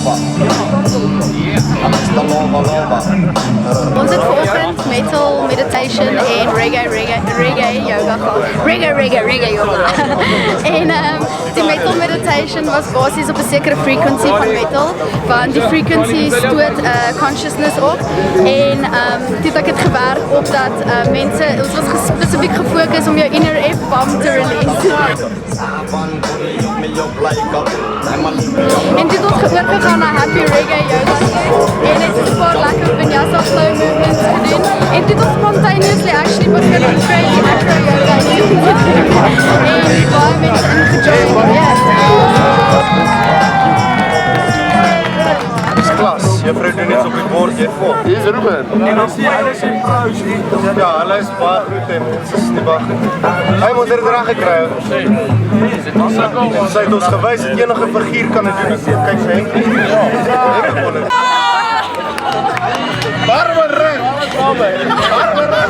Ons het vanoggend metal, meditation en reggae yoga gehad. Reggae yoga. En die metal meditation was basies op 'n sekere frequency van metal, want die frequency stoot consciousness op. En dit het ek het gewerk op dat mense, ons was spesifiek gefokus om jou inner F-bomb te release. En dit het ons oorgegaan na happy reggae yoga en het is 'n paar lekker vinyasa flow movements gedoen en dit het spontaneously actually begin met crazy acro yoga en baie mense ingejoin, Dis klas, juffrou doen iets op die bord, jy vol. Hier is Ruben. En dan sien jy alles in kous hier. Ja, hulle is baie goed en ons is nie baie goed. Hy moet er reg gekry. En sy het ons gewys dat enige figuur kan dit doen. Kyk sy Henkie. Barbara! Barbara!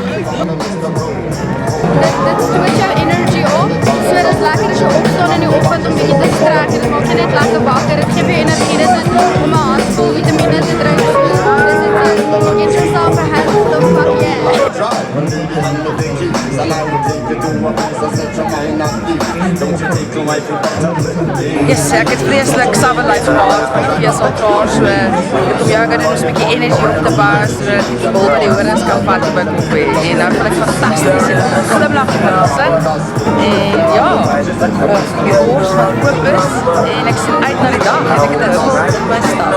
Dit stoot jou energy op, so dit is lekker as jy opstaan in die oggend om bietjie te strek en dit maak jy net lekker wakker, dit gee jou energie, dit is om 'n handvol vitamine te drink, dis dit get yourself a handful of fuck yeah. Yes, ek het vreeslik sawe lyf gehad van die feesal klaar, so ek kom yoga doen, ons bietjie energie op te bou, so die bol by die horens kan vat op my koppie, en nou voel ek fantasties, en glimlach op my gesit, en ja, die oors wat oop is, en ek sien uit na die dag, en ek het 'n hubbel op my staan.